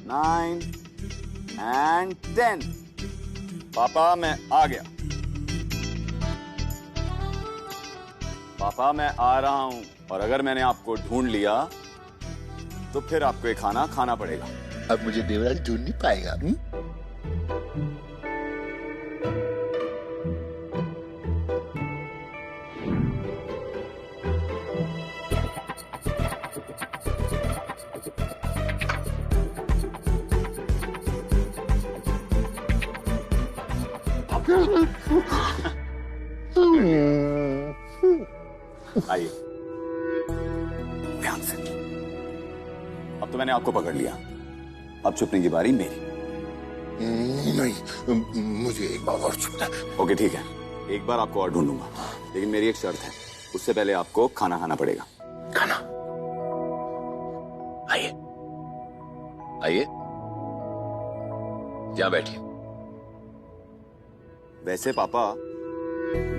9 and 10। पापा मैं आ गया। पापा मैं आ रहा हूं, और अगर मैंने आपको ढूंढ लिया तो फिर आपको ये खाना खाना पड़ेगा। अब मुझे देवराज ढूंढ नहीं पाएगा। आइए ध्यान से। अब तो मैंने आपको पकड़ लिया, अब छुपने की बारी मेरी। नहीं, मुझे एक बार और छुपना है। ओके ठीक है, एक बार आपको और ढूंढूंगा, लेकिन मेरी एक शर्त है, उससे पहले आपको खाना खाना पड़ेगा। खाना? आइए आइए, यहाँ बैठिए। वैसे पापा,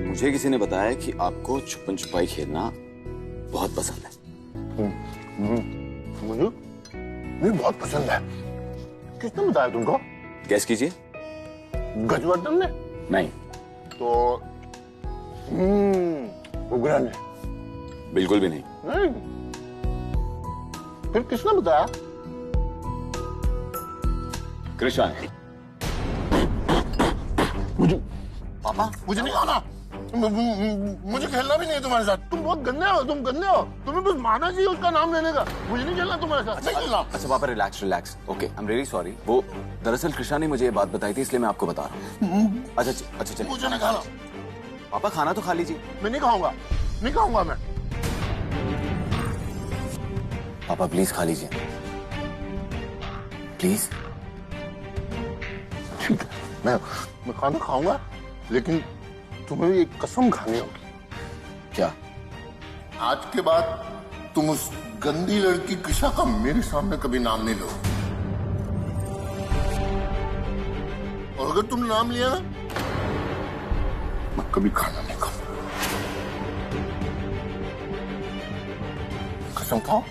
मुझे किसी ने बताया कि आपको छुपन छुपाई खेलना बहुत पसंद है। मुझे बहुत पसंद है। किसने बताया तुमको? गैस कीजिए। गजवर्धन ने? नहीं। तो उग्रा ने? बिल्कुल भी नहीं। नहीं। फिर किसने बताया? कृष्णा ने। पापा मुझे नहीं आना, मुझे खेलना भी नहीं है तुम्हारे साथ। तुम बहुत गंदे हो, तुम गंदे हो। तुम्हें बस माना चाहिए उसका नाम लेने का। मुझे नहीं खेलना तुम्हारे साथ। नहीं खेलना। अच्छा पापा, relax. Okay, I am really sorry. वो दरअसल कृष्णा ने मुझे ये बात बताई थी, इसलिए मैं आपको बता रहा हूँ। अच्छा चलिए। मुझे नहीं खाना। पापा खाना तो खा लीजिए। मैं नहीं खाऊंगा, नहीं खाऊंगा मैं। पापा प्लीज खा लीजिए, प्लीज। ठीक है, मैं खाना खाऊंगा, लेकिन तुम्हें भी एक कसम खानी होगी। क्या? आज के बाद तुम उस गंदी लड़की कृषा का मेरे सामने कभी नाम नहीं लो। और अगर तुमने नाम लिया ना, मैं कभी खाना नहीं खाऊंगा। कसम खाओ।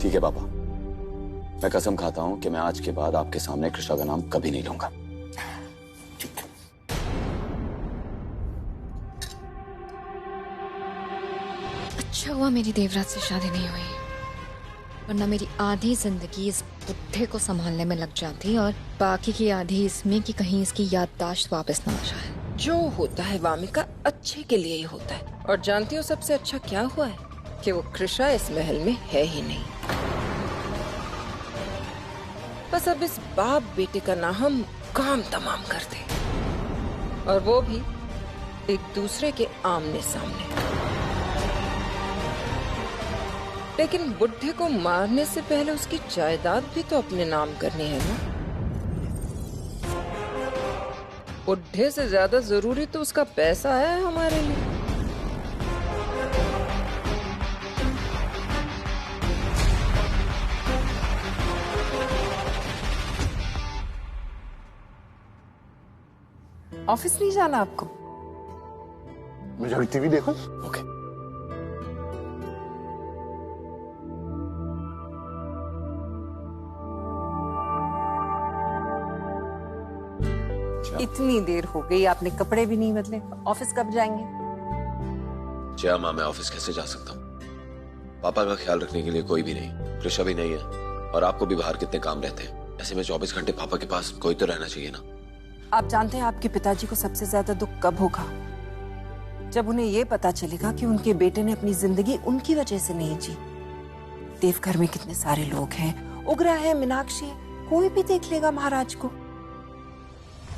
ठीक है पापा, मैं कसम खाता हूं कि मैं आज के बाद आपके सामने कृष्णा का नाम कभी नहीं लूंगा। ठीक है। अच्छा हुआ मेरी देवराज से शादी नहीं हुई, वरना मेरी आधी जिंदगी इस बुढ़े को संभालने में लग जाती और बाकी की आधी इसमें कि कहीं इसकी याददाश्त वापस ना आ जाए। जो होता है वामिका अच्छे के लिए ही होता है। और जानती हो सबसे अच्छा क्या हुआ है? कि वो कृषा इस महल में है ही नहीं। बस अब इस बाप बेटे का ना हम काम तमाम कर दे, और वो भी एक दूसरे के आमने सामने। लेकिन बुढ़े को मारने से पहले उसकी जायदाद भी तो अपने नाम करनी है ना। बुढ़े से ज्यादा जरूरी तो उसका पैसा है हमारे लिए। ऑफिस नहीं जाना आपको? मुझे अभी टीवी देखो। ओके। इतनी देर हो गई, आपने कपड़े भी नहीं बदले। ऑफिस कब जाएंगे? जया माँ, मैं ऑफिस कैसे जा सकता हूँ? पापा का ख्याल रखने के लिए कोई भी नहीं, कृषा भी नहीं है, और आपको भी बाहर कितने काम रहते हैं। ऐसे में 24 घंटे पापा के पास कोई तो रहना चाहिए ना। आप जानते हैं आपके पिताजी को सबसे ज्यादा दुख कब होगा? जब उन्हें ये पता चलेगा कि उनके बेटे ने अपनी जिंदगी उनकी वजह से नहीं जी। देवघर में कितने सारे लोग हैं, उग्रा है, मीनाक्षी है, कोई भी देख लेगा महाराज को।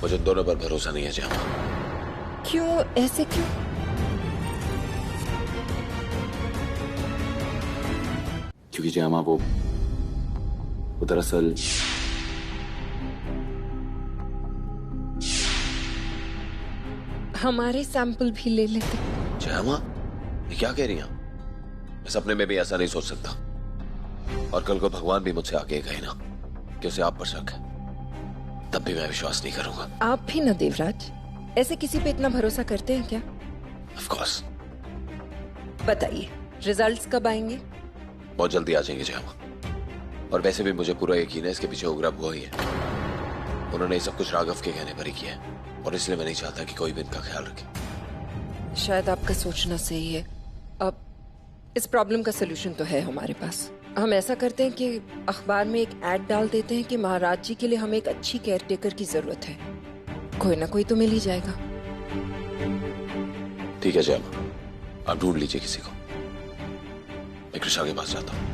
मुझे दोनों पर भरोसा नहीं है जया माँ। क्यों? ऐसे क्यों? क्योंकि जया माँ, वो दरअसल हमारे सैंपल भी ले लेते। जया माँ, ये क्या कह रही हैं? मैं सपने में भी ऐसा नहीं सोच सकता। और कल को भगवान भी मुझसे आके कहे ना कि उसे आप पर शक है, तब भी मैं विश्वास नहीं करूंगा। आप भी ना देवराज, ऐसे किसी पे इतना भरोसा करते हैं क्या? ऑफ कोर्स, बताइए, रिजल्ट्स कब आएंगे? बहुत जल्दी आ जाएंगे जयामा। और वैसे भी मुझे पूरा यकीन है इसके पीछे उग्रव हुआ ही है। उन्होंने सब कुछ राघव के कहने पर ही किया है और इसलिए मैं नहीं चाहता कि कोई भी इनका ख्याल रखे। शायद आपका सोचना सही है। अब इस प्रॉब्लम का सलूशन तो है हमारे पास। हम ऐसा करते हैं कि अखबार में एक ऐड डाल देते हैं कि महाराज जी के लिए हमें एक अच्छी केयरटेकर की जरूरत है। कोई ना कोई तो मिल ही जाएगा। ठीक है जयामा, आप ढूंढ लीजिए किसी को। मैं कृष्णा के पास जाता हूँ।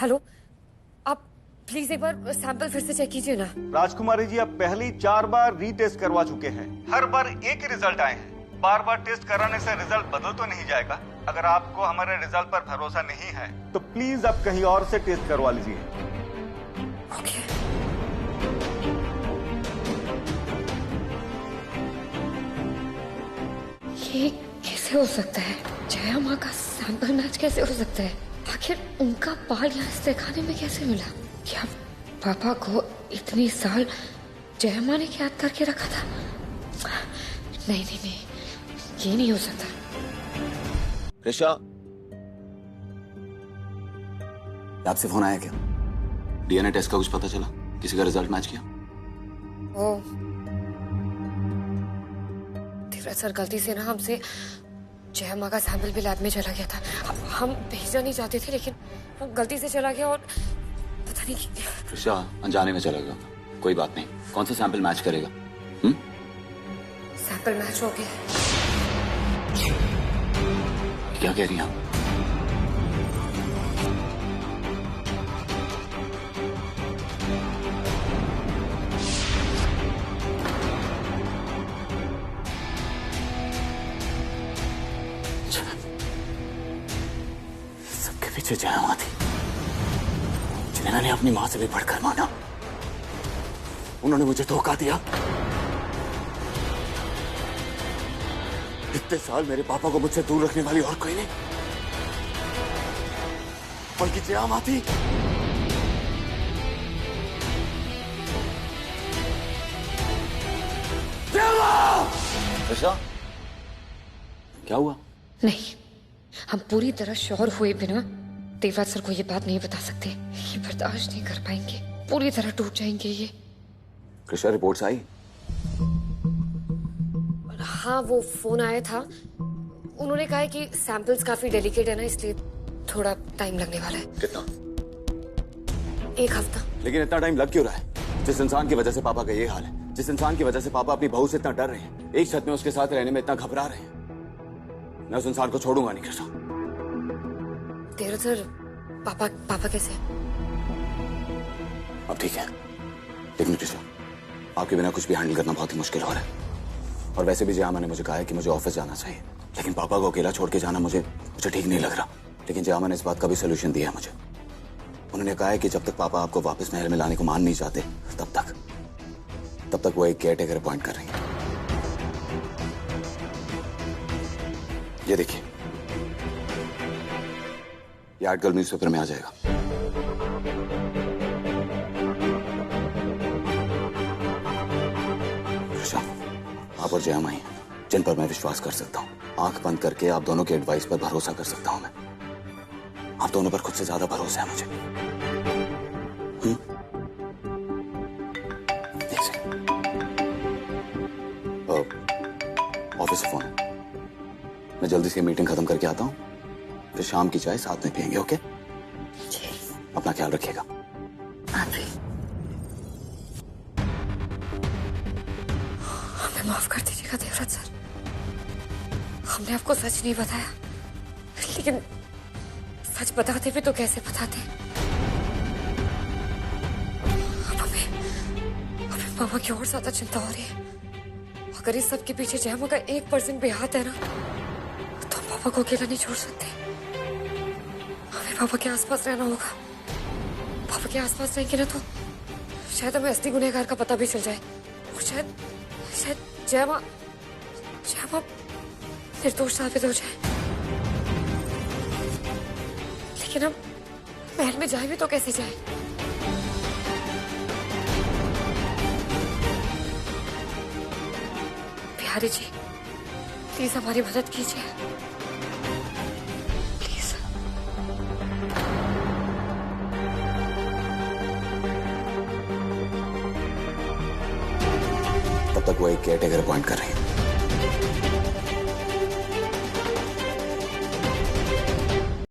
हेलो, आप प्लीज एक बार सैंपल फिर से चेक कीजिए ना। राजकुमारी जी, आप पहले ही 4 बार रीटेस्ट करवा चुके हैं। हर बार एक ही रिजल्ट आए हैं। बार बार टेस्ट कराने से रिजल्ट बदल तो नहीं जाएगा। अगर आपको हमारे रिजल्ट पर भरोसा नहीं है तो प्लीज आप कहीं और से टेस्ट करवा लीजिए। ओके। ये कैसे हो सकता है? जया माँ का सैंपल मैच कैसे हो सकता है? आखिर उनका बाल यहाँ इस तहखाने में कैसे मिला? क्या पापा को इतनी साल जया माँ ने याद करके रखा था? नहीं नहीं नहीं, ये नहीं हो सकता। ऋषा, आपसे फोन आया क्या? डीएनए टेस्ट का कुछ पता चला? किसी का रिजल्ट मैच किया? ओ धीरज सर, गलती से ना हमसे जया माँ का सैंपल भी लैब में चला गया था। हम भेजना नहीं चाहते थे लेकिन वो गलती से चला गया और पता नहीं कि... ऋषा, अनजाने में चला गया। कोई बात नहीं, कौन सा सैंपल मैच करेगा? सैंपल मैच हो गया। क्या कह रही हैं आप? सबके पीछे जया माँ थी, जिन्हें मैंने अपनी माँ से भी बढ़कर माना। उन्होंने मुझे धोखा दिया। इतने साल मेरे पापा को मुझसे दूर रखने वाली और कोई नहीं, बल्कि जया माँ थी। ऋषा, क्या हुआ? नहीं, हम पूरी तरह श्योर हुए बिना देवराज सर को ये बात नहीं बता सकते। ये बर्दाश्त नहीं कर पाएंगे, पूरी तरह टूट जाएंगे ये। कृष्णा, रिपोर्ट्स आई? हाँ, वो फोन आया था। उन्होंने कहा है कि सैंपल्स काफी डेलिकेट है ना, इसलिए थोड़ा टाइम लगने वाला है। कितना? 1 हफ्ता। लेकिन इतना टाइम लग क्यों रहा है? जिस इंसान की वजह से पापा का ये हाल है, जिस इंसान की वजह से पापा अपनी बहू से इतना डर रहे हैं, एक छत में उसके साथ रहने में इतना घबरा रहे हैं, मैं उस इंसान को छोड़ूंगा नहीं कृष्णा। धीरज सर, पापा कैसे? अब ठीक है, लेकिन कृष्णा, आपके बिना कुछ भी हैंडल करना बहुत ही मुश्किल हो रहा है। और वैसे भी जयामा ने मुझे कहा है कि मुझे ऑफिस जाना चाहिए, लेकिन पापा को अकेला छोड़ के जाना मुझे ठीक नहीं लग रहा। लेकिन जयामा ने इस बात का भी सोल्यूशन दिया है मुझे। उन्होंने कहा है कि जब तक पापा आपको वापस महल में लाने को मान नहीं चाहते, तब तक वो एक केयर टेकर अपॉइंट कर रही है। ये देखिए, ये आर्टिकल न्यूज़पेपर में आ जाएगा। ऋषा, आप और जया माँ हैं जिन पर मैं विश्वास कर सकता हूँ। आंख बंद करके आप दोनों के एडवाइस पर भरोसा कर सकता हूँ मैं। आप दोनों पर खुद से ज्यादा भरोसा है मुझे। ऑफिस से फोन है, मैं जल्दी से मीटिंग खत्म करके आता हूँ, फिर शाम की चाय साथ में पियेंगे। ओके? अपना ख्याल रखिएगा। हमें माफ कर दीजिएगा देवराज सर, हमने आपको सच नहीं बताया, लेकिन सच बताते भी तो कैसे बताते। अब हमें पापा की और ज्यादा चिंता हो रही है। अगर इस सब के पीछे जयमा का 1% भी हाथ है ना, तो हम पापा को अकेला नहीं छोड़ सकते। हमें पापा के आसपास रहना होगा। पापा के आसपास रहेंगे ना तो शायद हमें असली गुनहगार का पता भी चल जाए, और शायद जयमा निर्दोष साबित हो जाए। लेकिन अब महल में जाए भी तो कैसे जाए? बिहारी जी, प्लीज हमारी मदद कीजिए, प्लीज। तब तक वो एक केयरटेकर अपॉइंट कर रही है।